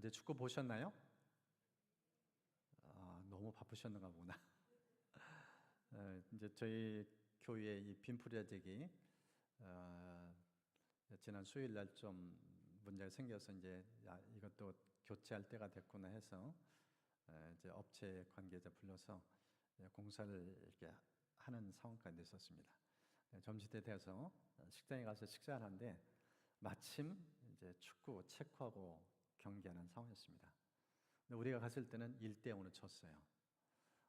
어제 축구 보셨나요? 너무 바쁘셨는가 보구나. 이제 저희 교회 이 빈프리아직이 지난 수요일 날 좀 문제가 생겨서 이제 이것도 교체할 때가 됐구나 해서 이제 업체 관계자 불러서 공사를 이렇게 하는 상황까지 있었습니다. 점심때 돼서 식당에 가서 식사를 하는데 마침 이제 축구 체코하고 경기하는 상황이었습니다. 근데 우리가 갔을 때는 1대0으로 졌어요.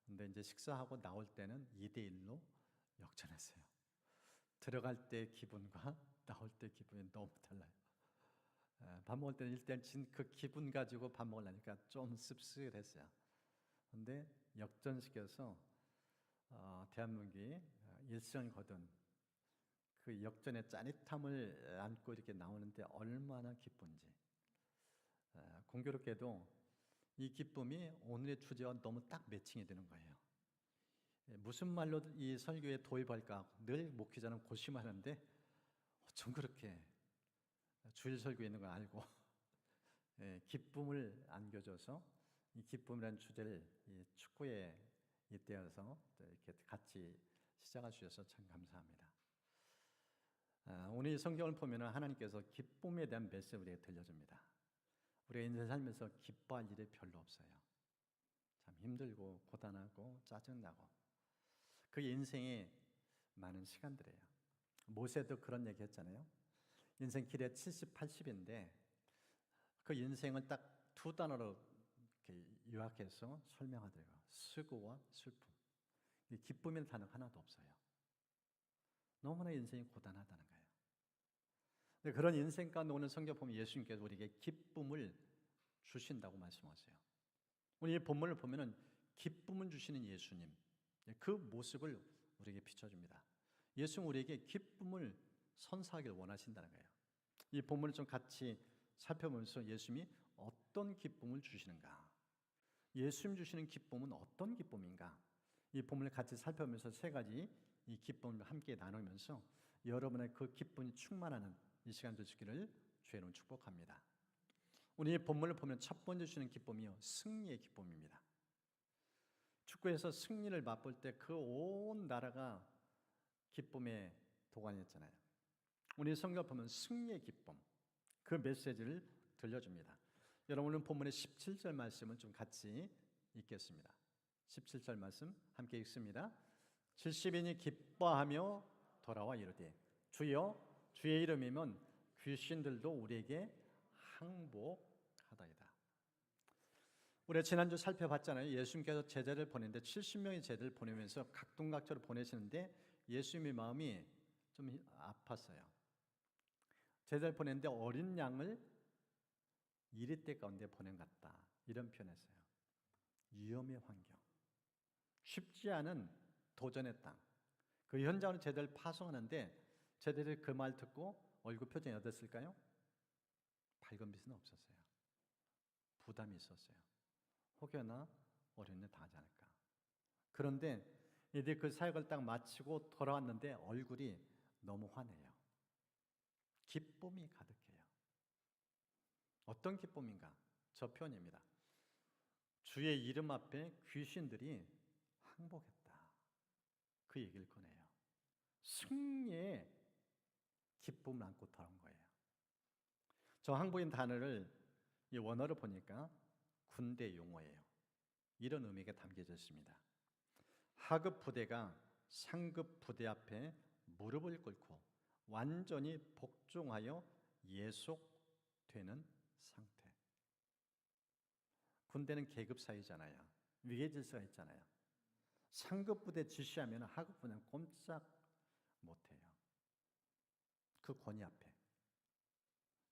근데 이제 식사하고 나올 때는 2대1로 역전했어요. 들어갈 때 기분과 나올 때 기분이 너무 달라요. 밥 먹을 때는 1대1 진 그 기분 가지고 밥 먹으려니까 좀 씁쓸했어요. 근데 역전시켜서 대한민국이 1승을 거둔 그 역전의 짜릿함을 안고 이렇게 나오는데 얼마나 기쁜지. 공교롭게도 이 기쁨이 오늘의 주제와 너무 딱 매칭이 되는 거예요. 무슨 말로 이 설교에 도입할까 늘 목회자는 고심하는데 어쩜 그렇게 주일 설교에 있는 걸 알고 기쁨을 안겨줘서 이 기쁨이라는 주제를 이 축구에 잇대어서 이렇게 같이 시작해 주셔서 참 감사합니다. 오늘 이 성경을 보면 하나님께서 기쁨에 대한 메시지를 우리에게 들려줍니다. 우리가 인생 살면서 기뻐할 일이 별로 없어요. 참 힘들고 고단하고 짜증나고 그 인생의 많은 시간들이에요. 모세도 그런 얘기 했잖아요. 인생 길에 70, 80인데 그 인생을 딱 두 단어로 이렇게 요약해서 설명하더라고요. 수고와 슬픔. 기쁨이라는 단어가 하나도 없어요. 너무나 인생이 고단하다는 거예요. 근데 그런 인생 가운데 오늘 성경 보면 예수님께서 우리에게 기쁨을 주신다고 말씀하세요. 오늘 이 본문을 보면은 기쁨을 주시는 예수님, 그 모습을 우리에게 비춰줍니다. 예수는 우리에게 기쁨을 선사하기를 원하신다는 거예요. 이 본문을 좀 같이 살펴보면서 예수님이 어떤 기쁨을 주시는가, 예수님 주시는 기쁨은 어떤 기쁨인가, 이 본문을 같이 살펴보면서 세 가지 이 기쁨을 함께 나누면서 여러분의 그 기쁨이 충만하는 이 시간 되시기를 주의 이름으로 축복합니다. 오늘 이 본문을 보면 첫 번째 주시는 기쁨이요, 승리의 기쁨입니다. 축구에서 승리를 맛볼 때 그 온 나라가 기쁨에 도가니였잖아요. 오늘 성경 보면 승리의 기쁨, 그 메시지를 들려줍니다. 여러분 오늘 본문의 17절 말씀을 좀 같이 읽겠습니다. 17절 말씀 함께 읽습니다. 70인이 기뻐하며 돌아와 이르되 주여 주의 이름이면 귀신들도 우리에게 항복하다이다. 우리가 지난주 살펴봤잖아요. 예수님께서 제자를 보냈는데 70명의 제자를 보내면서 각동각처로 보내시는데 예수님의 마음이 좀 아팠어요. 제자를 보냈는데 어린 양을 이리떼 가운데 보낸 것 같다, 이런 표현했어요. 위험의 환경, 쉽지 않은 도전의 땅, 그 현장으로 제자를 파송하는데 제자들이 그 말 듣고 얼굴 표정이 어땠을까요? 밝은 빛은 없었어요. 부담이 있었어요. 혹여나 어려운 일 당하지 않을까. 그런데 이제 그 사역을 딱 마치고 돌아왔는데 얼굴이 너무 환해요. 기쁨이 가득해요. 어떤 기쁨인가? 저 표현입니다. 주의 이름 앞에 귀신들이 항복했다, 그 얘기를 꺼내요. 승리의 기쁨을 안고 돌아온 거예요. 저 항복인 단어를 이 원어를 보니까 군대 용어예요. 이런 의미가 담겨져 있습니다. 하급 부대가 상급 부대 앞에 무릎을 꿇고 완전히 복종하여 예속되는 상태. 군대는 계급 사회잖아요. 위계 질서가 있잖아요. 상급 부대 지시하면 하급 부대는 꼼짝 못해요. 그 권위 앞에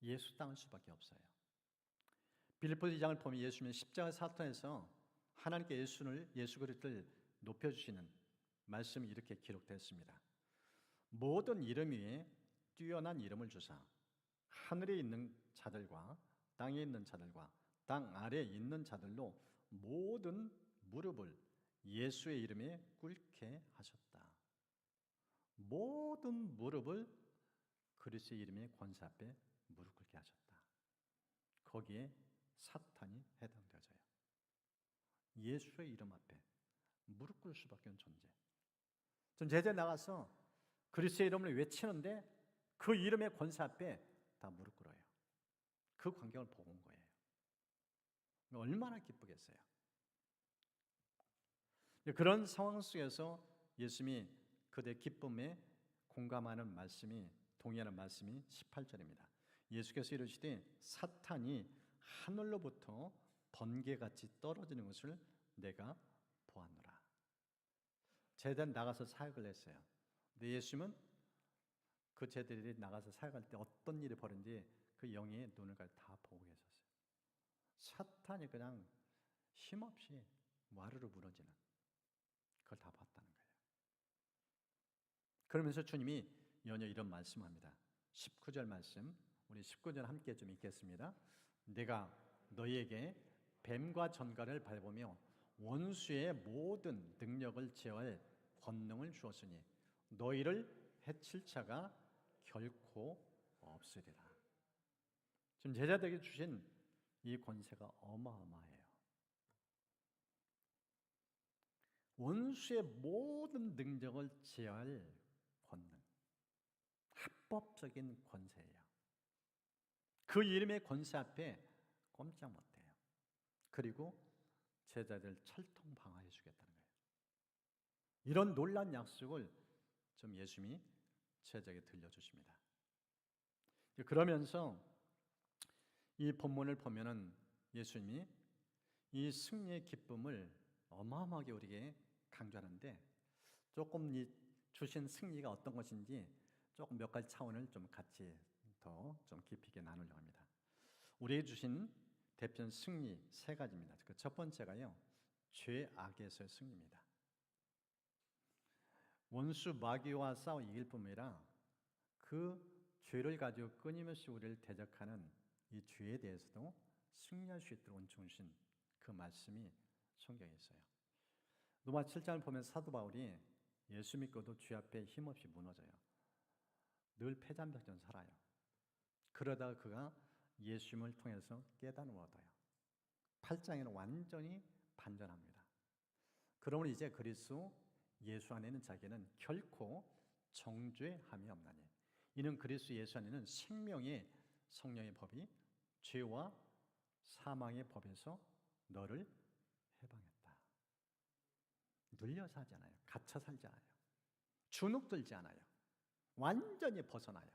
예수당할 수밖에 없어요. 빌립보 2장을 보면 예수님은 십자가 사탄에서 하나님께 예수 그리스도를 높여주시는 말씀이 이렇게 기록되었습니다. 모든 이름 위에 뛰어난 이름을 주사 하늘에 있는 자들과 땅에 있는 자들과 땅 아래에 있는 자들로 모든 무릎을 예수의 이름에 꿇게 하셨다. 모든 무릎을 그리스도의 이름의 권세 앞에 무릎 꿇게 하셨다. 거기에 사탄이 해당되어져요. 예수의 이름 앞에 무릎 꿇을 수밖에 없는 존재. 전 제자에 나가서 그리스도의 이름을 외치는데 그 이름의 권세 앞에 다 무릎 꿇어요. 그 광경을 보고 온 거예요. 얼마나 기쁘겠어요. 그런 상황 속에서 예수님이 그들의 기쁨에 공감하는 말씀이, 동의하는 말씀이 18절입니다. 예수께서 이르시되 사탄이 하늘로부터 번개같이 떨어지는 것을 내가 보았노라. 제자는 나가서 사역을 했어요. 근데 예수님은 그 제자들이 나가서 사역할 때 어떤 일이 벌어진지 그 영의 눈을 다 보고 계셨어요. 사탄이 그냥 힘없이 와르르 무너지는 그걸 다 봤다는 거예요. 그러면서 주님이 연이어 이런 말씀합니다. 19절 말씀, 우리 19절 함께 좀 읽겠습니다. 내가 너희에게 뱀과 전갈을 밟으며 원수의 모든 능력을 제어할 권능을 주었으니 너희를 해칠 자가 결코 없으리라. 지금 제자들에게 주신 이 권세가 어마어마해요. 원수의 모든 능력을 제어할 권능, 합법적인 권세예요. 그 이름의 권세 앞에 꼼짝 못해요. 그리고 제자들 철통방어해 주겠다는 거예요. 이런 놀라운 약속을 좀 예수님이 제자에게 들려주십니다. 그러면서 이 본문을 보면은 예수님이 이 승리의 기쁨을 어마어마하게 우리에게 강조하는데 조금 이 주신 승리가 어떤 것인지 조금 몇 가지 차원을 좀 같이 더 좀 깊이 있게 나누려고 합니다. 우리에게 주신 대표적인 승리 세 가지입니다. 그 첫 번째가요, 죄악에서의 승리입니다. 원수 마귀와 싸워 이길 뿐만 아니라 그 죄를 가지고 끊임없이 우리를 대적하는 이 죄에 대해서도 승리할 수 있도록 은총 주신 그 말씀이 성경에 있어요. 로마 7장을 보면 사도 바울이 예수 믿고도 죄 앞에 힘없이 무너져요. 늘 패잔병처럼 살아요. 그러다가 그가 예수님을 통해서 깨달음을 얻어요. 8장에는 완전히 반전합니다. 그러면 이제 그리스도 예수 안에는 자기는 결코 정죄함이 없나니 이는 그리스도 예수 안에는 생명의 성령의 법이 죄와 사망의 법에서 너를 해방했다. 눌려 살지 않아요. 갇혀 살지 않아요. 주눅들지 않아요. 완전히 벗어나요.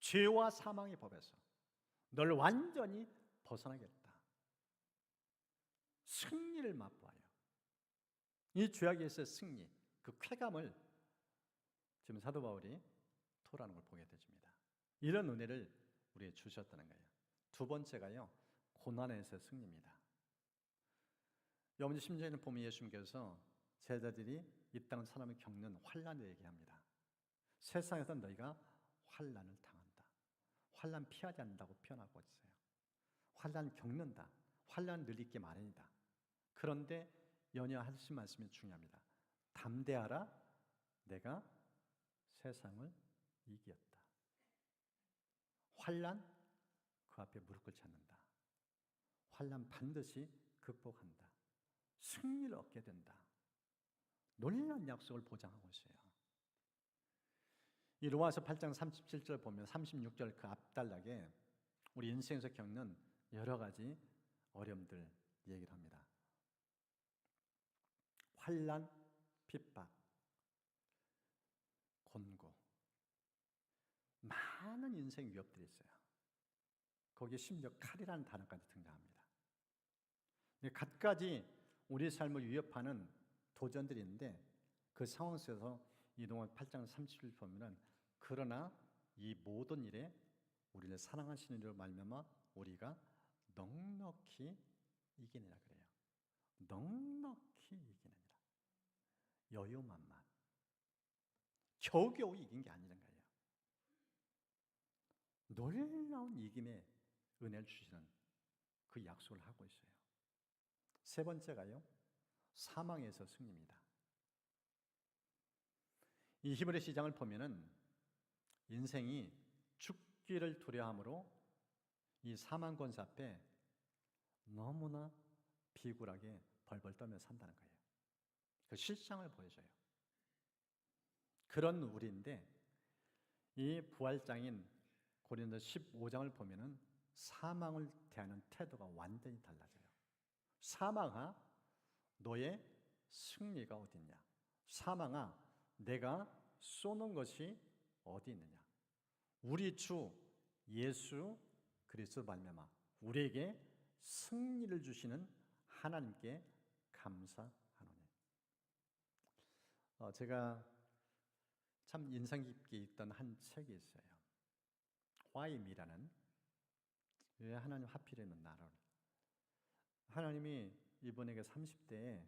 죄와 사망의 법에서 널 완전히 벗어나겠다. 승리를 맛보아요. 이 죄악에서의 승리, 그 쾌감을 지금 사도 바울이 토라는 걸 보게 되십니다. 이런 은혜를 우리에게 주셨다는 거예요. 두 번째가요, 고난에서의 승리입니다. 여러분 10절에 보면 예수님께서 제자들이 이 땅 사람이 겪는 환난을 얘기합니다. 세상에서 너희가 환난을 당한다. 환난 피하지 않는다고 표현하고 있어요. 환난 겪는다. 환난 늘 있기 마련이다. 그런데 연이어 하신 말씀이 중요합니다. 담대하라. 내가 세상을 이겼다. 환난 그 앞에 무릎 꿇지 않는다. 환난 반드시 극복한다. 승리를 얻게 된다. 놀라운 약속을 보장하고 있어요. 이 로마서 8장 37절 보면 36절 그 앞단락에 우리 인생에서 겪는 여러 가지 어려움들 얘기를 합니다. 환난, 핍박, 곤고, 많은 인생 위협들이 있어요. 거기에 심지어 칼이라는 단어까지 등장합니다. 갖가지 우리 삶을 위협하는 도전들이 있는데 그 상황 속에서 이 로마 8장 37절 보면은 그러나 이 모든 일에 우리를 사랑하시는 이로 말미암아 우리가 넉넉히 이기느라 그래요. 넉넉히 이기느니라. 여유만만. 겨우겨우 이긴 게 아니란 거예요. 놀라운 이김의 은혜를 주시는 그 약속을 하고 있어요. 세 번째가요, 사망에서 승리입니다. 이 히브리 시장을 보면은 인생이 죽기를 두려워함으로 이 사망 권세 앞에 너무나 비굴하게 벌벌 떨며 산다는 거예요. 그 실상을 보여줘요. 그런 우리인데 이 부활장인 고린도 15장을 보면은 사망을 대하는 태도가 완전히 달라져요. 사망아, 너의 승리가 어디 있냐? 사망아, 내가 쏘는 것이 어디 있느냐? 우리 주 예수 그리스도 말미암아 우리에게 승리를 주시는 하나님께 감사하노니. 제가 참 인상 깊게 읽던 한 책이 있어요. Why me라는, 왜 하나님 하필이면 나를. 하나님이 이분에게 30대에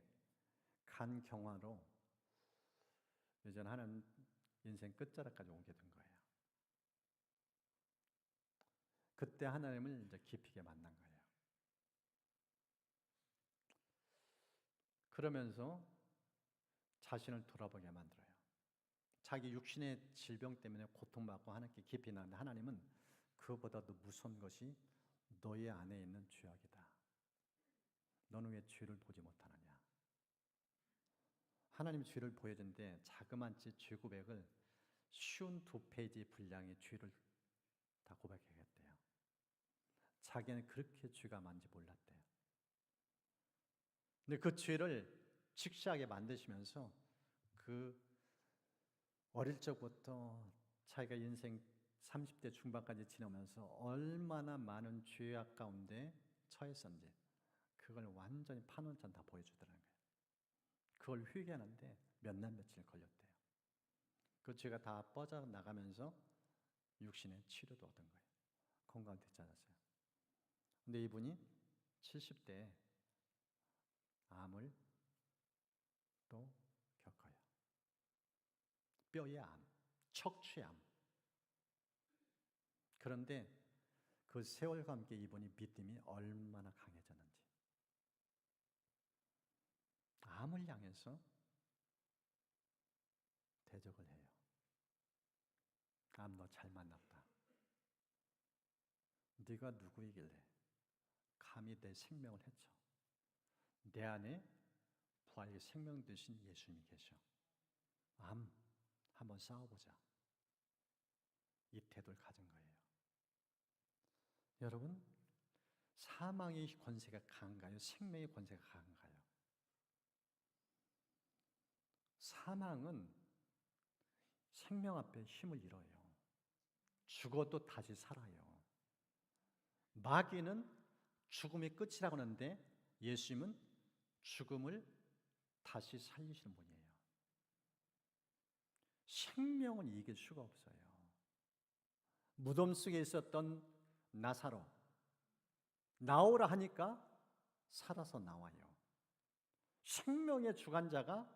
간 경화로 이제 하나님 인생 끝자락까지 오게 된 거예요. 그때 하나님을 이제 깊이 있게 만난 거예요. 그러면서 자신을 돌아보게 만들어요. 자기 육신의 질병 때문에 고통받고 하나님께 깊이 나는데 하나님은 그것보다도 무서운 것이 너의 안에 있는 죄악이다. 너는 왜 죄를 보지 못하느냐? 하나님이 죄를 보여준데 자그마치 죄 고백을 쉬운 2페이지 분량의 죄를 다 고백하겠대요. 자기는 그렇게 죄가 많은지 몰랐대요. 근데 그 죄를 직시하게 만드시면서 그 어릴 적부터 자기가 인생 30대 중반까지 지나면서 얼마나 많은 죄악 가운데 처했었는지 그걸 완전히 판원천 다 보여주더라는 거예요. 그걸 회개하는데 몇 날 며칠 걸렸대요. 그 죄가 다 뻗어나가면서 육신의 치료도 얻은 거예요. 건강되지 않았어요. 근데 이분이 70대에 암을 또 겪어요. 뼈의 암, 척추암. 그런데 그 세월과 함께 이분이 믿음이 얼마나 강해졌는지. 암을 향해서 대적을 해요. 암, 너 잘 만났다. 네가 누구이길래 감히 내 생명을 해쳐? 내 안에 부활의 생명 되신 예수님이 계셔. 암, 한번 싸워보자. 이 태도를 가진 거예요. 여러분, 사망의 권세가 강한가요? 생명의 권세가 강한가요? 사망은 생명 앞에 힘을 잃어요. 죽어도 다시 살아요. 마귀는 죽음이 끝이라고 하는데 예수님은 죽음을 다시 살리시는 분이에요. 생명은 이길 수가 없어요. 무덤 속에 있었던 나사로 나오라 하니까 살아서 나와요. 생명의 주관자가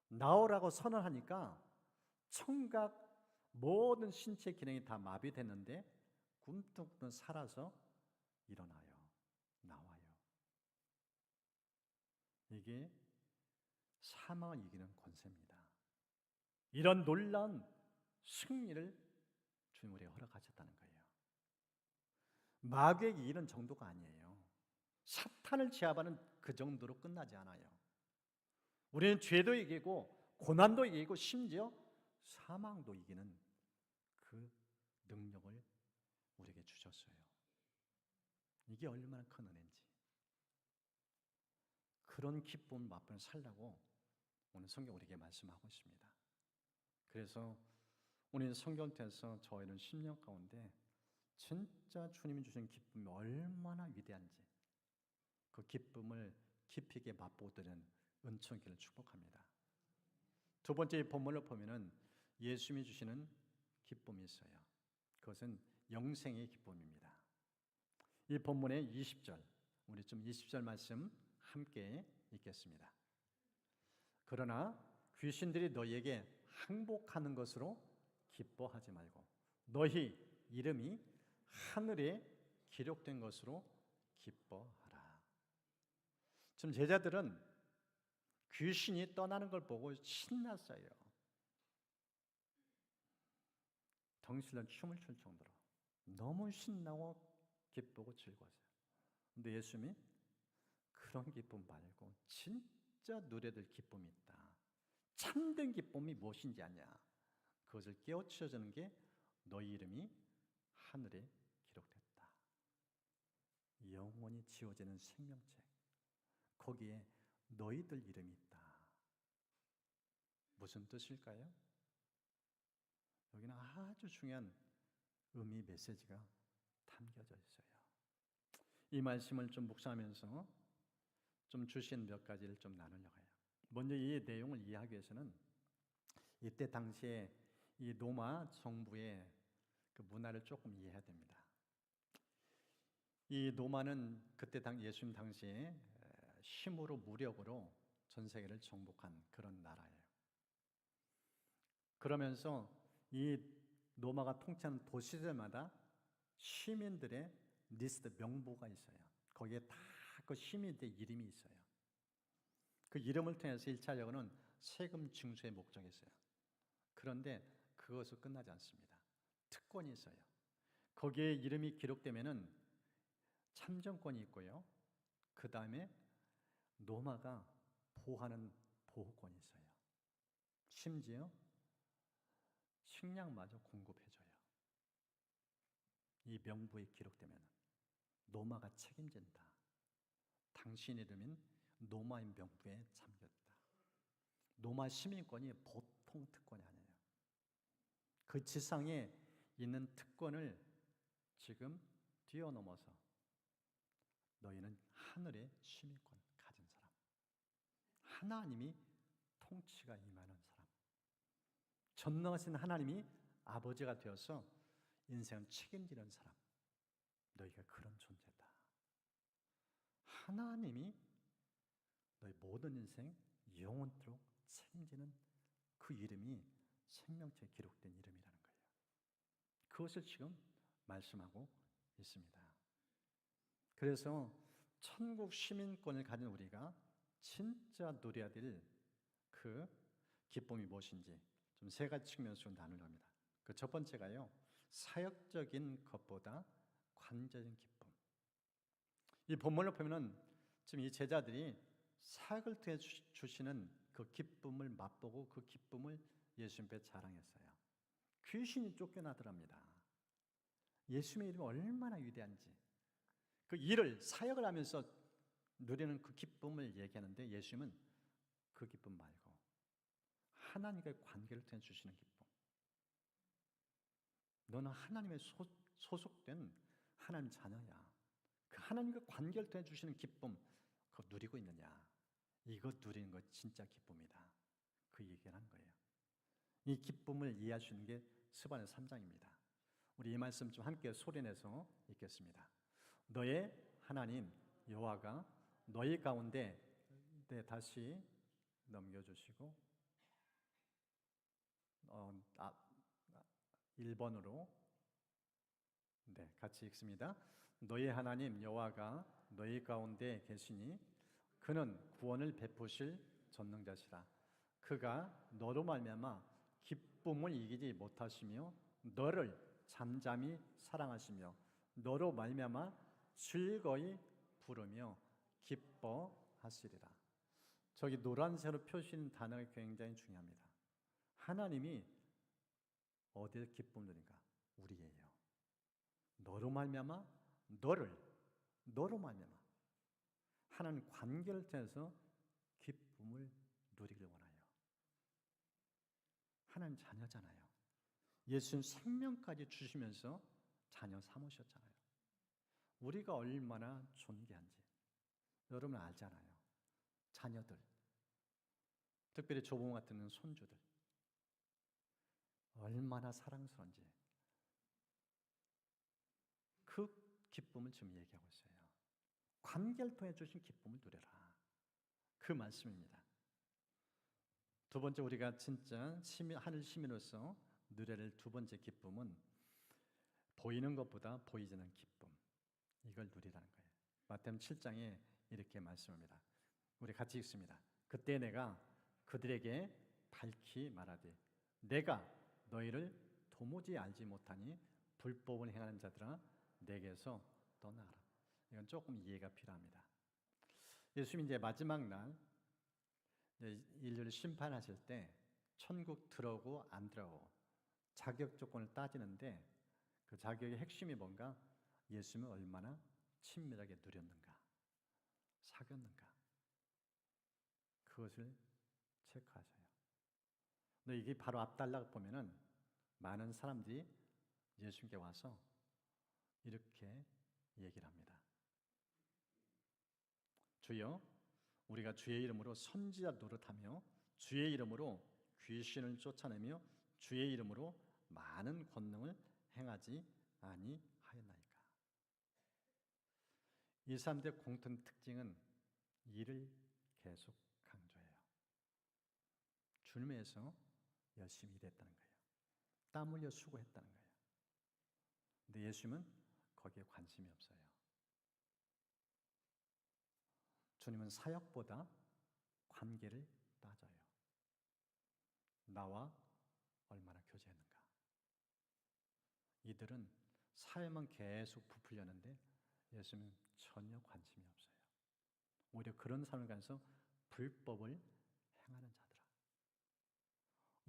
나오라고 선언하니까 청각 모든 신체 기능이 다 마비됐는데 꿈틀꿈틀 살아서 일어나요. 나와요. 이게 사망을 이기는 권세입니다. 이런 놀라운 승리를 주님 우리에게 허락하셨다는 거예요. 마귀에게 이런 정도가 아니에요. 사탄을 제압하는 그 정도로 끝나지 않아요. 우리는 죄도 이기고 고난도 이기고 심지어 사망도 이기는 그 능력을 우리에게 주셨어요. 이게 얼마나 큰 은혜인지. 그런 기쁨을 맛보며 살라고 오늘 성경 우리에게 말씀하고 있습니다. 그래서 오늘 성경 통해서 저희는 10년 가운데 진짜 주님이 주신 기쁨이 얼마나 위대한지 그 기쁨을 깊이 있게 맛보드는 은총기를 축복합니다. 두 번째 본문을 보면은 예수님이 주시는 기쁨이 있어요. 그것은 영생의 기쁨입니다. 이 본문의 20절, 우리 좀 20절 말씀 함께 읽겠습니다. 그러나 귀신들이 너희에게 항복하는 것으로 기뻐하지 말고 너희 이름이 하늘에 기록된 것으로 기뻐하라. 지금 제자들은 귀신이 떠나는 걸 보고 신났어요. 덩실은 춤을 출 정도로 너무 신나고 기쁘고 즐거웠어요. 근데 예수님이 그런 기쁨 말고 진짜 누려야 될 기쁨이 있다. 참된 기쁨이 무엇인지 아냐. 그것을 깨우쳐 주는 게 너희 이름이 하늘에 기록됐다. 영원히 지워지는 생명책. 거기에 너희들 이름이 있다. 무슨 뜻일까요? 여기는 아주 중요한 의미 메시지가 담겨져 있어요. 이 말씀을 좀 묵상하면서 좀 주신 몇 가지를 좀 나누려고 해요. 먼저 이 내용을 이해하기 위해서는 이때 당시에 이 로마 정부의 그 문화를 조금 이해해야 됩니다. 이 로마는 그때 예수님 당시에 힘으로 무력으로 전 세계를 정복한 그런 나라예요. 그러면서 이 로마가 통치하는 도시들마다 시민들의 리스트 명부가 있어요. 거기에 다 그 시민들의 이름이 있어요. 그 이름을 통해서 1차적으로는 세금 징수의 목적이 있어요. 그런데 그것은 끝나지 않습니다. 특권이 있어요. 거기에 이름이 기록되면은 참정권이 있고요. 그 다음에 로마가 보호하는 보호권이 있어요. 심지어 식량마저 공급해줘요. 이 명부에 기록되면 로마가 책임진다. 당신 이름은 로마의 명부에 잠겼다. 로마 시민권이 보통 특권이 아니에요. 그 지상에 있는 특권을 지금 뛰어넘어서 너희는 하늘의 시민권 가진 사람, 하나님이 통치가 임하는 사람, 전능하신 하나님이 아버지가 되어서 인생을 책임지는 사람, 너희가 그런 존재다. 하나님이 너희 모든 인생 영원토록 책임지는 그 이름이 생명체에 기록된 이름이라는 거예요. 그것을 지금 말씀하고 있습니다. 그래서 천국 시민권을 가진 우리가 진짜 누려야 될 그 기쁨이 무엇인지 좀 세 가지 측면에서 나누려 합니다. 그 첫 번째가요, 사역적인 것보다 관계적인 기쁨. 이 본문을 보면은 지금 이 제자들이 사역을 통해 주시는 그 기쁨을 맛보고 그 기쁨을 예수님께 자랑했어요. 귀신이 쫓겨나더랍니다. 예수님의 이름이 얼마나 위대한지 그 일을 사역을 하면서 누리는 그 기쁨을 얘기하는데 예수님은 그 기쁨 말고 하나님과의 관계를 통해 주시는 기쁨. 너는 하나님의 소속된 하나님 자녀야. 그 하나님과 관계를 통해 주시는 기쁨 그거 누리고 있느냐. 이거 누리는 거 진짜 기쁨이다. 그 얘기를 한 거예요. 이 기쁨을 이해할 수 있는 게 스바냐 3장입니다. 우리 이 말씀 좀 함께 소리내서 읽겠습니다. 너의 하나님 여호와가 너희 가운데 다시 넘겨주시고 1번으로 같이 읽습니다. 너희 하나님 여호와가 너희 가운데 계시니 그는 구원을 베푸실 전능자시라. 그가 너로 말미암아 기쁨을 이기지 못하시며 너를 잠잠히 사랑하시며 너로 말미암아 즐거이 부르며 기뻐하시리라. 저기 노란색으로 표시된 단어가 굉장히 중요합니다. 하나님이 어디에 기쁨 누린가? 우리예요. 너로 말미암아 너로 말미암아 하나님 관계를 통해서 기쁨을 누리길 원해요. 하나님 자녀잖아요. 예수님 생명까지 주시면서 자녀 삼으셨잖아요. 우리가 얼마나 존귀한지 여러분 알잖아요. 자녀들, 특별히 조부모 같은 손주들 얼마나 사랑스러운지 그 기쁨을 지금 얘기하고 있어요. 관계를 통해 주신 기쁨을 누려라. 그 말씀입니다. 두 번째 우리가 진짜 하늘 시민으로서 누려야 할 두 번째 기쁨은 보이는 것보다 보이지 않는 기쁨. 이걸 누리라는 거예요. 마태복음 7장에 이렇게 말씀합니다. 우리 같이 읽습니다. 그때 내가 그들에게 밝히 말하되 내가 너희를 도무지 알지 못하니 불법을 행하는 자들아 내게서 떠나라. 이건 조금 이해가 필요합니다. 예수님이 이제 마지막 날 이제 인류를 심판하실 때 천국 들어오고 안 들어오고 자격 조건을 따지는데 그 자격의 핵심이 뭔가? 예수님은 얼마나 친밀하게 누렸는가, 사귀었는가, 그것을 체크하셔요. 근데 이게 바로 앞달락 보면은 많은 사람들이 예수님께 와서 이렇게 얘기를 합니다. 주여, 우리가 주의 이름으로 선지자 노릇하며 주의 이름으로 귀신을 쫓아내며 주의 이름으로 많은 권능을 행하지 아니하였나이까. 이 사람들의 공통 특징은 일을 계속 강조해요. 주님을 위해서 열심히 일했다는 거예요. 땀 흘려 수고했다는 거예요. 근데 예수님은 거기에 관심이 없어요. 주님은 사역보다 관계를 따져요. 나와 얼마나 교제했는가. 이들은 사회만 계속 부풀려는데 예수님은 전혀 관심이 없어요. 오히려 그런 삶을 가면서 불법을 행하는 자들아.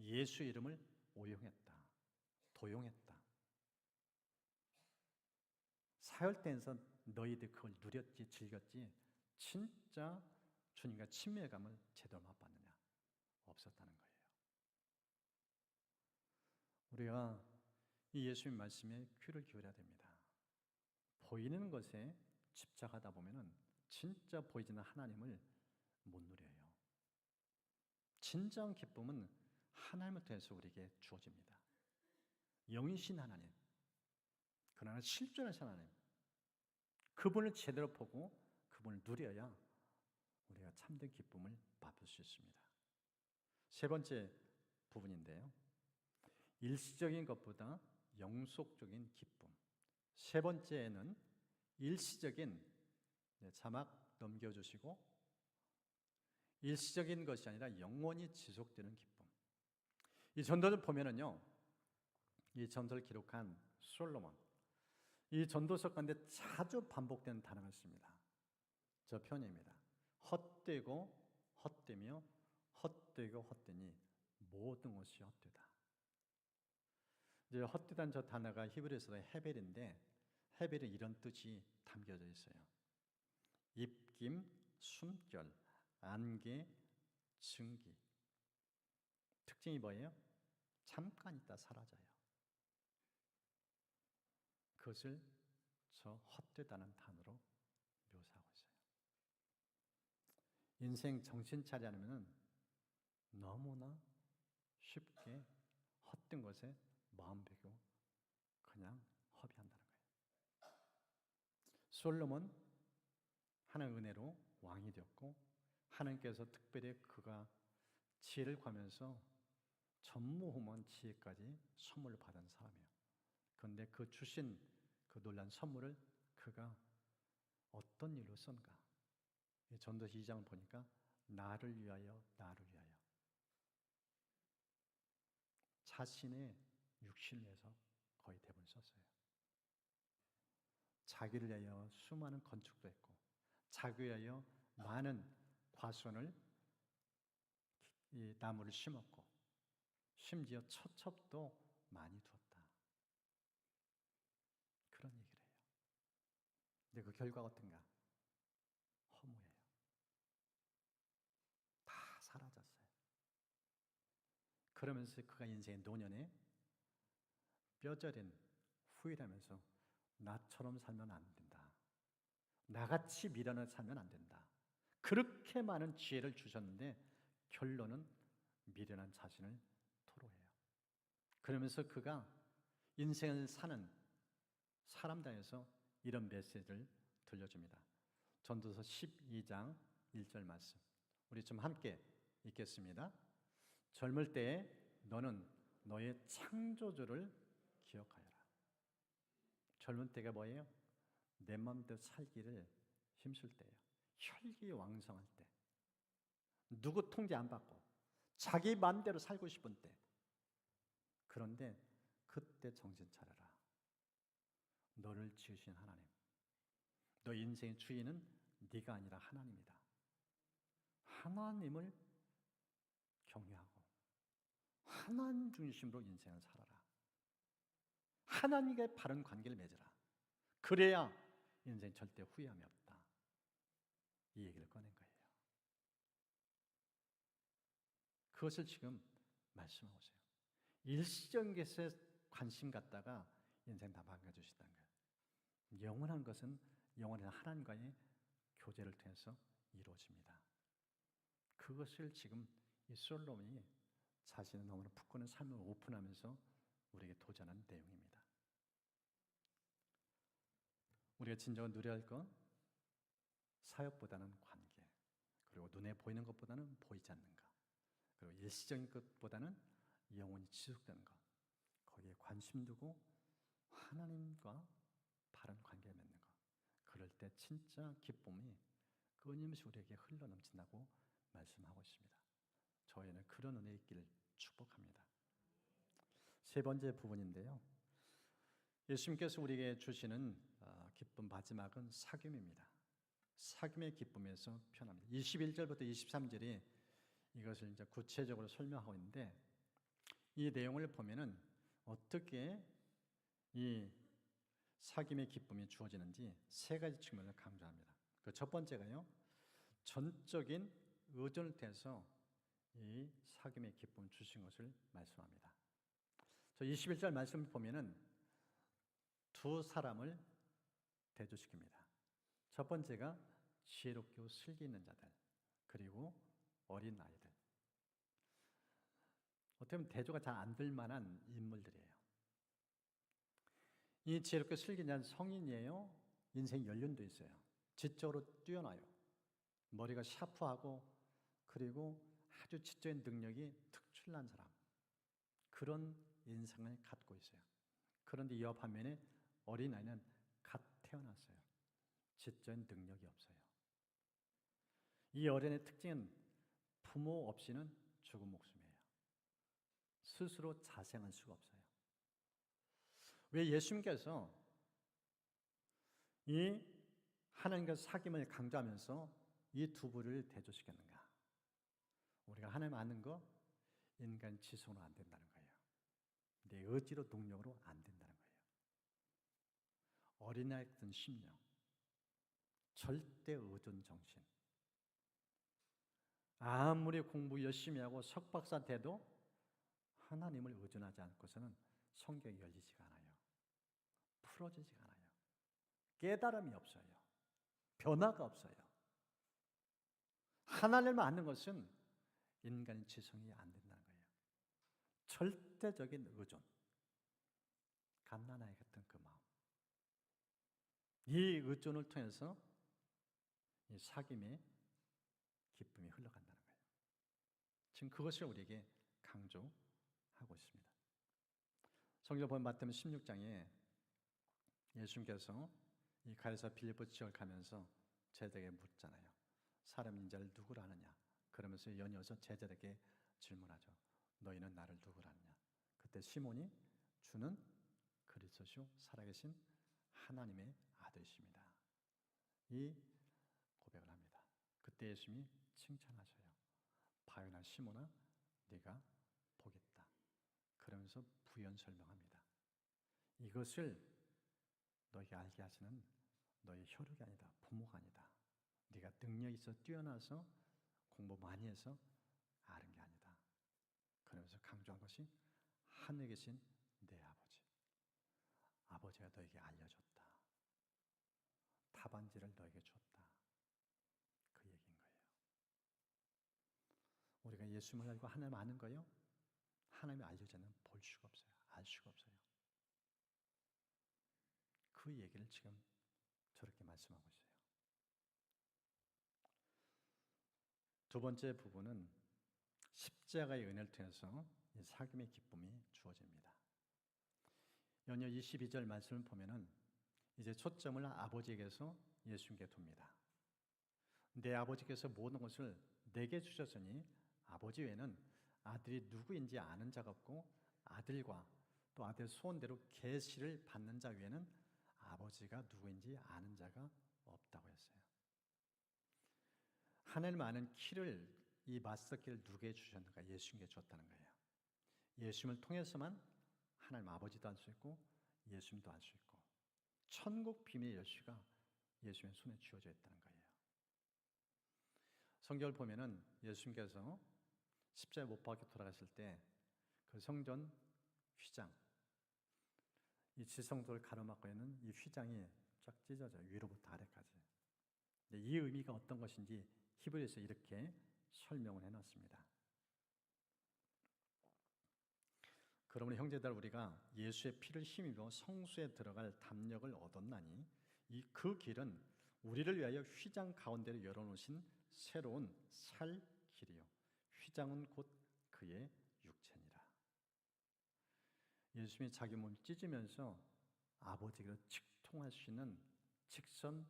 예수 이름을 오용했다. 도용했다. 사열대에서 너희들 그걸 누렸지, 즐겼지, 진짜 주님과 친밀감을 제대로 맛봤느냐? 없었다는 거예요. 우리가 이 예수님 말씀에 귀를 기울여야 됩니다. 보이는 것에 집착하다 보면은 진짜 보이지는 하나님을 못 누려요. 진정한 기쁨은 하나님을 통해서 우리에게 주어집니다. 영이신 하나님, 그러나 실존하신 하나님, 그분을 제대로 보고 그분을 누려야 우리가 참된 기쁨을 맛볼 수 있습니다. 세 번째 부분인데요. 일시적인 것보다 영속적인 기쁨. 세 번째는 일시적인, 자막 넘겨주시고, 일시적인 것이 아니라 영원히 지속되는 기쁨. 이 전도를 보면은요, 이 전도를 기록한 솔로몬, 이 전도서 가운데 자주 반복되는 단어가 있습니다. 저 표현입니다. 헛되고 헛되며 헛되고 헛되니 모든 것이 헛되다. 이제 헛되다는 저 단어가 히브리어에서 헤벨인데 헤벨은 이런 뜻이 담겨져 있어요. 입김, 숨결, 안개, 증기. 특징이 뭐예요? 잠깐 있다 사라져요. 그것을 저 헛되다는 단어로 묘사하고 있어요. 인생 정신 차리지 않으면 너무나 쉽게 헛된 것에 마음 베고 그냥 허비한다는 거예요. 솔로몬 하나님의 은혜로 왕이 되었고 하나님께서 특별히 그가 지혜를 구하면서 전무후무한 지혜까지 선물을 받은 사람이에요. 그런데 그 주신 그 놀란 선물을 그가 어떤 일로 쓴가? 전도서 2장을 보니까 나를 위하여, 나를 위하여. 자신의 육신을 위해서 거의 대부분 썼어요. 자기를 위하여 수많은 건축도 했고 자기를 위하여 많은 과수원을 이 나무를 심었고 심지어 처첩도 많이 두었다. 그런 얘기를 해요. 근데 그 결과가 어떤가? 허무해요. 다 사라졌어요. 그러면서 그가 인생의 노년에 뼈저린 후회하면서 나처럼 살면 안 된다. 나같이 미련을 살면 안 된다. 그렇게 많은 지혜를 주셨는데 결론은 미련한 자신을 토로해요. 그러면서 그가 인생을 사는 사람들에서 이런 메시지를 들려줍니다. 전도서 12장 1절 말씀. 우리 좀 함께 읽겠습니다. 젊을 때에 너는 너의 창조주를 기억하여라. 젊은 때가 뭐예요? 내 마음대로 살기를 힘쓸 때예요. 혈기왕성할 때. 누구 통제 안 받고 자기 마음대로 살고 싶은 때. 그런데 그때 정신 차려라. 너를 지으신 하나님, 너 인생의 주인은 네가 아니라 하나님이다. 하나님을 경외하고 하나님 중심으로 인생을 살아라. 하나님과의 바른 관계를 맺으라. 그래야 인생 절대 후회함이 없다. 이 얘기를 꺼낸 거예요. 그것을 지금 말씀하고 있어요. 일시적인 것에 관심 갖다가 인생 다 망가주시다는 거예요. 영원한 것은 영원한 하나님과의 교제를 통해서 이루어집니다. 그것을 지금 이 솔로몬이 자신의 너무나 부끄러운 삶을 오픈하면서 우리에게 도전한 내용입니다. 우리가 진정으로 누려야 할 건 사역보다는 관계, 그리고 눈에 보이는 것보다는 보이지 않는 것, 그리고 일시적인 것보다는 영원히 지속되는 것, 거기에 관심 두고 하나님과 바른 관계를 맺는 것, 그럴 때 진짜 기쁨이 끊임없이 우리에게 흘러넘친다고 말씀하고 있습니다. 저희는 그런 은혜 있기를 축복합니다. 세 번째 부분인데요, 예수님께서 우리에게 주시는 기쁨 마지막은 사귐입니다. 사귐의 기쁨에서 표현합니다. 21절부터 23절이 이것을 이제 구체적으로 설명하고 있는데, 이 내용을 보면은 어떻게 이 사귐의 기쁨이 주어지는지 세 가지 측면을 강조합니다. 그 첫 번째가요, 전적인 의존을 통해서 이 사귐의 기쁨을 주신 것을 말씀합니다. 저 21절 말씀을 보면은 두 사람을 대조시킵니다. 첫 번째가 지혜롭고 슬기 있는 자들, 그리고 어린 아이들. 어떻게 보면 대조가 잘 안 될 만한 인물들이에요. 이 지혜롭고 슬기 있는 자는 성인이에요. 인생 연륜도 있어요. 지적으로 뛰어나요. 머리가 샤프하고 그리고 아주 지적인 능력이 특출난 사람, 그런 인상을 갖고 있어요. 그런데 이 반면에 어린아이는 갓 태어났어요. 지적인 능력이 없어요. 이 어린아이의 특징은 부모 없이는 죽은 목숨이에요. 스스로 자생할 수가 없어요. 왜 예수님께서 이 하나님과 사귐을 강조하면서 이 두 부를 대조시켰는가? 우리가 하나님 아는 거 인간 지성으로 안 된다는 거예요. 내 의지로 능력으로 안 된다는 거예요. 어린아이 같은 심령, 절대 의존 정신. 아무리 공부 열심히 하고 석박사 돼도 하나님을 의존하지 않고서는 성경이 열리지가 않아요. 풀어지지가 않아요. 깨달음이 없어요. 변화가 없어요. 하나님을 아는 것은 인간의 지성이 안 된다는 거예요. 절대적인 의존, 갓난아이 같은 그 마음. 이 의존을 통해서 이 사귐의 기쁨이 흘러간다는 거예요. 지금 그것을 우리에게 강조하고 있습니다. 성경 보면 마태복음 16장에 예수님께서 이 가이사 빌립보 지역을 가면서 제자에게 묻잖아요. 사람 인자를 누구라 하느냐? 그러면서 연이어서 제자에게 질문하죠. 너희는 나를 누구라 하느냐? 그때 시몬이 주는 그리스도시요 살아계신 하나님의 아들이십니다. 이 고백을 합니다. 그때 예수님이 칭찬하셔요. 바요나 시몬아, 네가 복있다. 그러면서 부연 설명합니다. 이것을 너희가 알게 하시는 너희 혈육이 아니다. 부모가 아니다. 네가 능력이 있어 뛰어나서 공부 많이 해서 아는 게 아니다. 그러면서 강조한 것이 하늘에 계신 내 아버지. 아버지가 너에게 알려줬다. 답안지를 너에게 줬다. 그 얘기인 거예요. 우리가 예수님을 알고 하나님 아는 거요? 하나님이 알려주는 볼 수가 없어요. 알 수가 없어요. 그 얘기를 지금 저렇게 말씀하고 있어요. 두 번째 부분은 십자가의 은혜를 통해서 이 사귐의 기쁨이 주어집니다. 연여 22절 말씀을 보면은 이제 초점을 아버지에게서 예수님께 둡니다. 내 아버지께서 모든 것을 내게 주셨으니 아버지 외에는 아들이 누구인지 아는 자가 없고 아들과 또 아들 소원대로 계시를 받는 자 외에는 아버지가 누구인지 아는 자가 없다고 했어요. 하나님 아는 키를, 이 마스터키를 누구에게 주셨는가? 예수님께 줬다는 거예요. 예수님을 통해서만 하나님 아버지도 알 수 있고 예수님도 알 수 있고 천국 비밀의 열쇠가 예수님의 손에 쥐어져 있다는 거예요. 성경을 보면은 예수님께서 십자가에 못 박혀 돌아가실 때 그 성전 휘장, 이 지성소를 가로막고 있는 이 휘장이 쫙 찢어져요. 위로부터 아래까지. 이 의미가 어떤 것인지 히브리서에 이렇게 설명을 해놨습니다. 그러므로 형제들, 우리가 예수의 피를 힘입어 성소에 들어갈 담력을 얻었나니 그 길은 우리를 위하여 휘장 가운데로 열어놓으신 새로운 살 길이요 휘장은 곧 그의 육체니라. 예수님이 자기 몸을 찢으면서 아버지가 직통할 수 있는 직선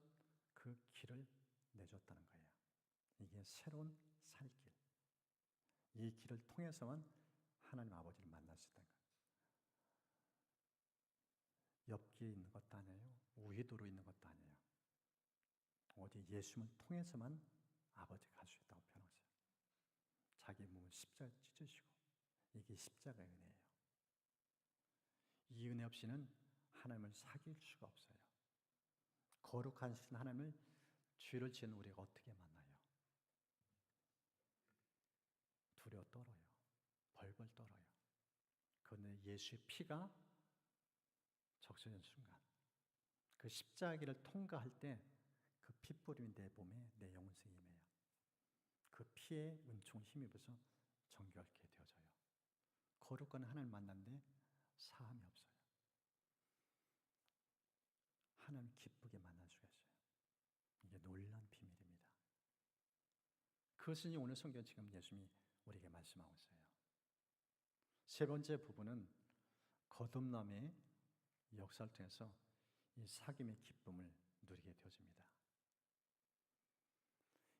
그 길을 내줬다는 거예요. 이게 새로운 살길. 이 길을 통해서만 하나님 아버지를 만날 수 있다는 거예요. 옆길에 있는 것도 아니에요. 우회도로 있는 것도 아니에요. 오직 예수님을 통해서만 아버지가 갈 수 있다고 표현하세요. 자기 몸을 십자가에 찢으시고 이게 십자가의 은혜예요. 이 은혜 없이는 하나님을 사귈 수가 없어요. 거룩하신 하나님을 죄를 지은 우리가 어떻게 만나요? 두려워 떨어요. 벌벌 떨어요. 그런데 예수의 피가 적셔진 순간 그 십자가를 통과할 때 그 핏부림이 내 몸에 내 영혼성에 임해요. 그 피의 은총을 힘입어서 정결케 되어져요. 거룩한 하나님 만났는데 사함이 없어요. 하나님 기쁘게 만날 수가 있어요. 이게 놀라운 비밀입니다. 그것은 오늘 성경 지금 예수님이 우리에게 말씀하고 있어요. 세 번째 부분은 거듭남의 역사를 통해서 이 사귐의 기쁨을 누리게 되어집니다.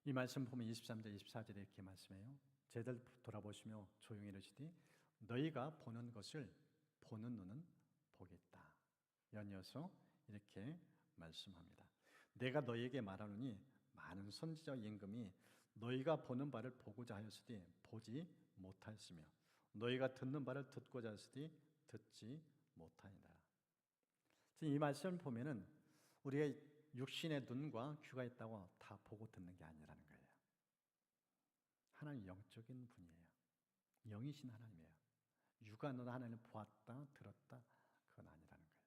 이 말씀 보면 23절 24절에 이렇게 말씀해요. 제들 돌아보시며 조용히 이르시되 너희가 보는 것을 보는 눈은 보겠다. 연이어서 이렇게 말씀합니다. 내가 너희에게 말하노니 많은 선지자와 임금이 너희가 보는 바를 보고자 하였으되 보지 못하였으며 너희가 듣는 바를 듣고자 하였으되 듣지 못하니라. 이 말씀을 보면은 우리가 육신의 눈과 귀가 있다고 다 보고 듣는 게 아니라는 거예요. 하나님 영적인 분이에요. 영이신 하나님이에요. 육안으로 하나님을 보았다 들었다 그건 아니라는 거예요.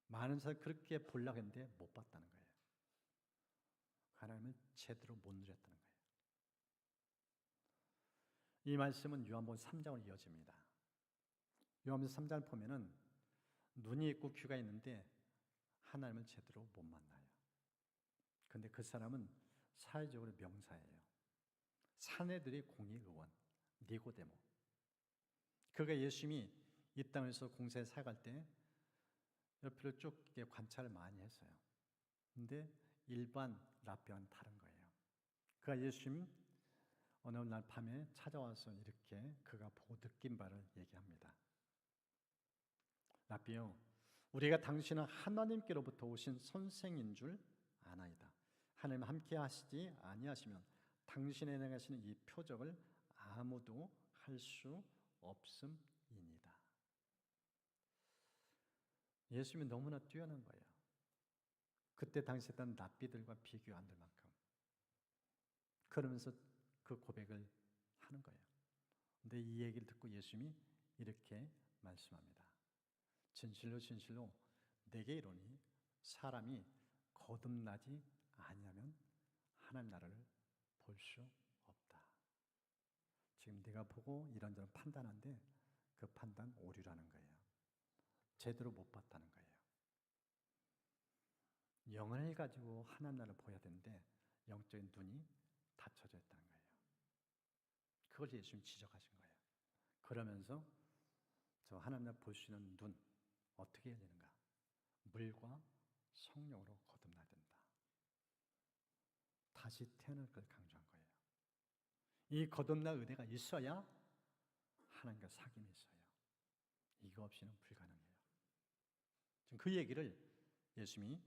많은 사람이 그렇게 보려고 했는데 못 봤다는 거예요. 하나님을 제대로 못 누렸다는 거예요. 이 말씀은 요한복음 3장으로 이어집니다. 요한복음 3장을 보면은 눈이 있고 귀가 있는데 하나님을 제대로 못 만나요. 그런데 그 사람은 사회적으로 명사예요. 사내들의 공의의원 니고데모. 그가 예수님이 이 땅에서 공사에 살아갈 때 옆으로 쭉 관찰을 많이 했어요. 근데 일반 랍비와는 다른 거예요. 그가 예수님 어느 날 밤에 찾아와서 이렇게 그가 보고 느낀 바를 얘기합니다. 랍비요, 우리가 당신은 하나님께로부터 오신 선생인 줄 아나이다. 하나님 함께 하시지 아니하시면 당신의 행하시는 이 표적을 아무도 할 수 없음이니다. 예수님이 너무나 뛰어난 거예요. 그때 당시에 했던 랍비들과 비교 안 될 만큼. 그러면서 그 고백을 하는 거예요. 근데 이 얘기를 듣고 예수님이 이렇게 말씀합니다. 진실로 진실로 내게 이르노니 사람이 거듭나지 아니하면 하나님 나라를 볼 수 없다. 지금 네가 보고 이런저런 판단하는데 그 판단 오류라는 거예요. 제대로 못 봤다는 거예요. 영을 가지고 하나님 나라를 보여야 되는데 영적인 눈이 닫혀져 있다는 거예요. 그걸 예수님이 지적하신 거예요. 그러면서 저 하나님 나라 볼 수 있는 눈 어떻게 열리는가? 물과 성령으로 거듭나야 된다. 다시 태어날 걸 강조한 거예요. 이 거듭날 은혜가 있어야 하나님과 사귐이 있어요. 이거 없이는 불가능해요. 지금 그 얘기를 예수님이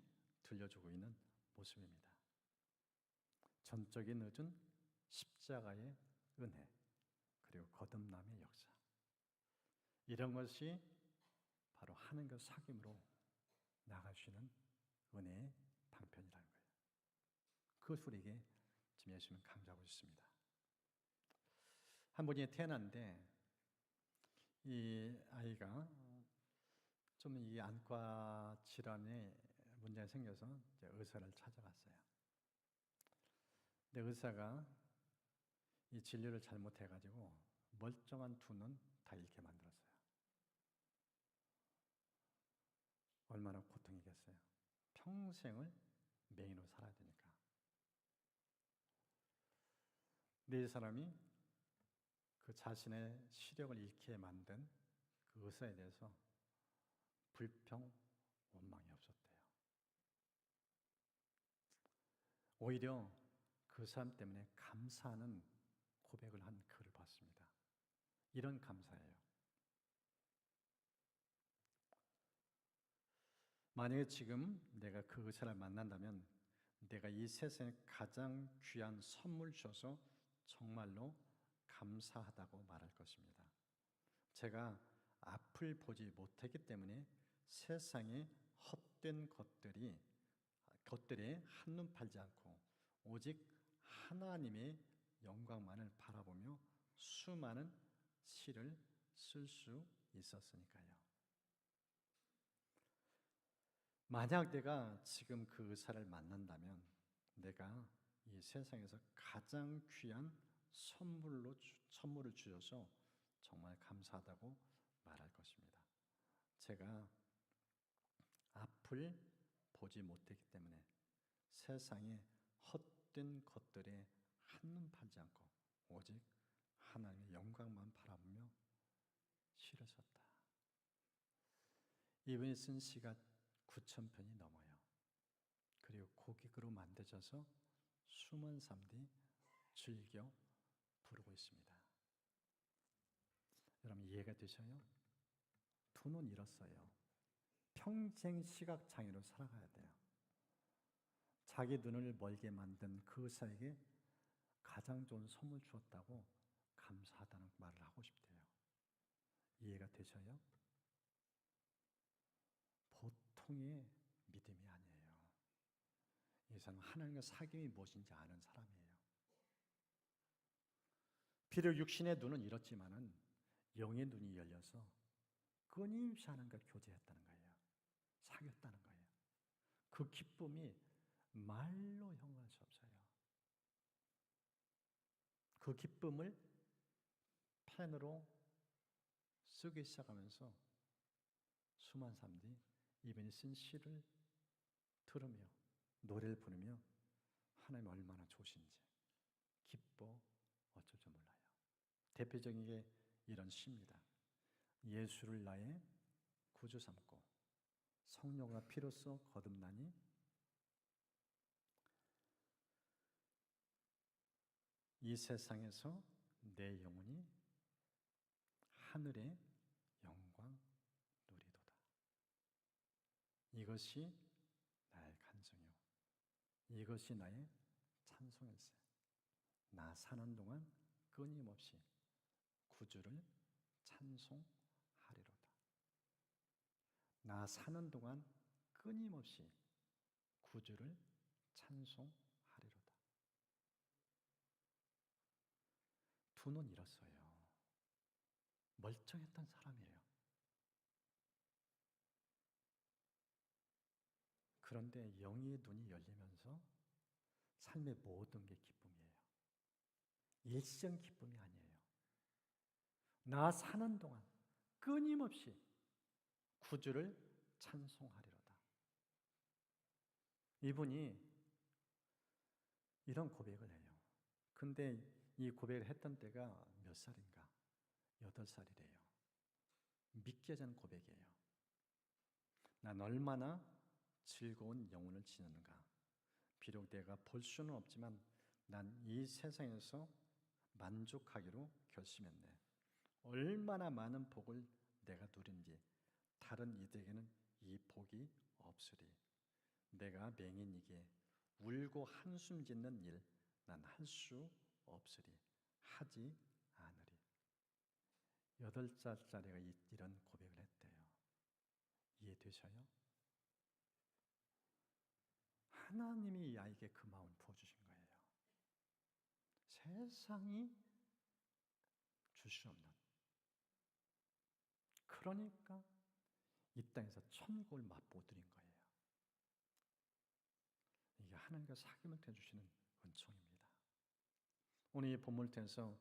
들려주고 있는 모습입니다. 전적이 늦은 십자가의 은혜, 그리고 거듭남의 역사, 이런 것이 바로 하나님과 사귐으로 나가시는 은혜의 방편이라는 거예요. 그것을 우리에게 지금 예수님은 강조하고 있습니다. 한 분이 태어났는데 이 아이가 좀 이 안과 질환에 문제가 생겨서 이제 의사를 찾아갔어요. 근데 의사가 이 진료를 잘못해가지고 멀쩡한 두 눈 다 잃게 만들었어요. 얼마나 고통이겠어요. 평생을 맹인으로 살아야 되니까. 근데 이 사람이 그 자신의 시력을 잃게 만든 그 의사에 대해서 불평, 원망이 없었대요. 오히려 그 사람 때문에 감사하는 고백을 한 글을 봤습니다. 이런 감사예요. 만약에 지금 내가 그 의사를 만난다면 내가 이 세상에 가장 귀한 선물 줘서 정말로 감사하다고 말할 것입니다. 제가 앞을 보지 못했기 때문에 세상의 헛된 것들에 한눈 팔지 않고 오직 하나님의 영광만을 바라보며 수많은 시를 쓸 수 있었으니까요. 만약 내가 지금 그 의사를 만난다면 내가 이 세상에서 가장 귀한 선물을 주셔서 정말 감사하다고 말할 것입니다. 제가 앞을 보지 못했기 때문에 세상의 헛된 것들에 한눈 팔지 않고 오직 하나님의 영광만 바라보며 시를 썼다. 이분이 쓴 시가 9,000편이 넘어요. 그리고 고객으로 만들어져서 수많은 사람들이 즐겨 부르고 있습니다. 여러분 이해가 되셔요? 두 눈 잃었어요. 평생 시각장애로 살아가야 돼요. 자기 눈을 멀게 만든 그 의사에게 가장 좋은 선물 주었다고 감사하다는 말을 하고 싶대요. 이해가 되셔요? 보통의 믿음이 아니에요. 이 사람은 하나님과 사귐이 무엇인지 아는 사람이에요. 비록 육신의 눈은 잃었지만은 영의 눈이 열려서 끊임없이 하나님과 교제했다는 거예요. 사귀었다는 거예요. 그 기쁨이 말로 형용할 수 없어요. 그 기쁨을 펜으로 쓰기 시작하면서 수많은 사람들이 이분이 쓴 시를 들으며 노래를 부르며 하나님 얼마나 좋으신지 기뻐 어쩔 줄 몰라요. 대표적인 게 이런 시입니다. 예수를 나의 구주 삼고 성령과 피로써 거듭나니 이 세상에서 내 영혼이 하늘의 영광 누리도다. 이것이 나의 간증이요 이것이 나의 찬송일세. 나 사는 동안 끊임없이 구주를 찬송하리로다. 나 사는 동안 끊임없이 구주를 찬송하리로다. 두 눈 잃었어요. 멀쩡했던 사람이에요. 그런데 영의 눈이 열리면서 삶의 모든 게 기쁨이에요. 일시적 기쁨이 아니에요. 나 사는 동안 끊임없이 구주를 찬송하리로다. 이분이 이런 고백을 해요. 근데 이 고백을 했던 때가 몇 살인가? 8살이래요. 믿겨지 않는 고백이에요. 난 얼마나 즐거운 영혼을 지녔는가. 비록 내가 볼 수는 없지만 난 이 세상에서 만족하기로 결심했네. 얼마나 많은 복을 내가 누린지 다른 이들에게는 이 복이 없으리. 내가 맹인이기에 울고 한숨 짓는 일 난 할 수 없으리, 하지 않으리. 8살짜리가 이런 고백을 했대요. 이해되셔요? 하나님이 이 아이에게 그 마음을 부어주신 거예요. 세상이 줄 수 없는. 그러니까 이 땅에서 천국을 맛보드린 거예요. 이게 하나님께서 사귐을 해주시는 은총입니다. 오늘 이 본문을 통해서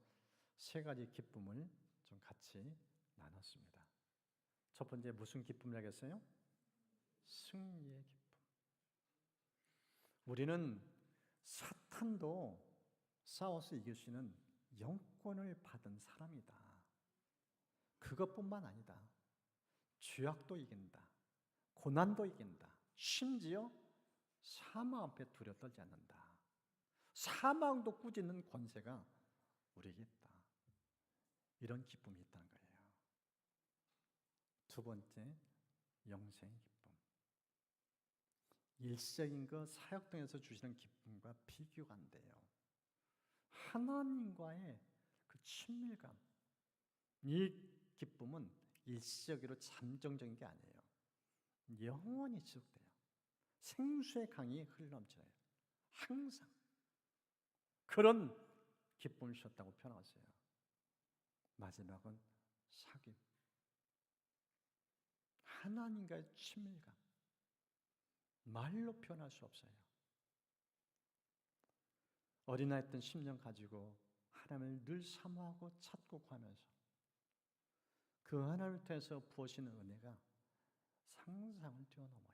3가지 기쁨을 좀 같이 나눴습니다. 첫 번째 무슨 기쁨이라고 했어요? 승리의 기쁨. 우리는 사탄도 싸워서 이길 수 있는 영권을 받은 사람이다. 그것뿐만 아니다. 죄악도 이긴다. 고난도 이긴다. 심지어 사망 앞에 두려워 떨지 않는다. 사망도 꾸짖는 권세가 우리에게 있다. 이런 기쁨이 있다는 거예요. 두 번째, 영생의 기쁨. 일적인 것 사역 등에서 주시는 기쁨과 비교가 안 돼요. 하나님과의 그 친밀감, 이 기쁨은 일시적으로 잠정적인 게 아니에요. 영원히 지속돼요. 생수의 강이 흘러넘쳐요. 항상 그런 기쁨을 주셨다고 표현하세요. 마지막은 사귐. 하나님과의 친밀감. 말로 표현할 수 없어요. 어린아이 때 10년 가지고 하나님을 늘 사모하고 찾고 구하면서 그 하나님을 통해서 부어지는 은혜가 상상을 뛰어넘어요.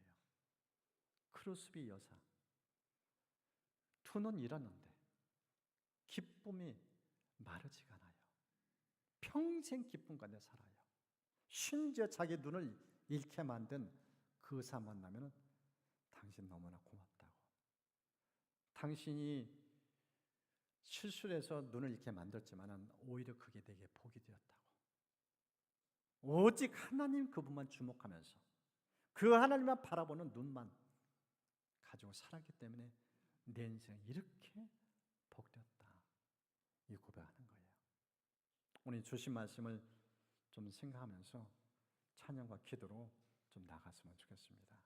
크루스비 여사, 투는 잃었는데 기쁨이 마르지가 않아요. 평생 기쁨 가운데 살아요. 심지어 자기 눈을 잃게 만든 그 의사 만나면 당신 너무나 고맙다고. 당신이 실수를 해서 눈을 잃게 만들었지만 오히려 그게 내게 복이 되었다고. 오직 하나님 그분만 주목하면서 그 하나님만 바라보는 눈만 가지고 살았기 때문에 내 인생이 이렇게 복되었다. 이 고백하는 거예요. 오늘 주신 말씀을 좀 생각하면서 찬양과 기도로 좀 나갔으면 좋겠습니다.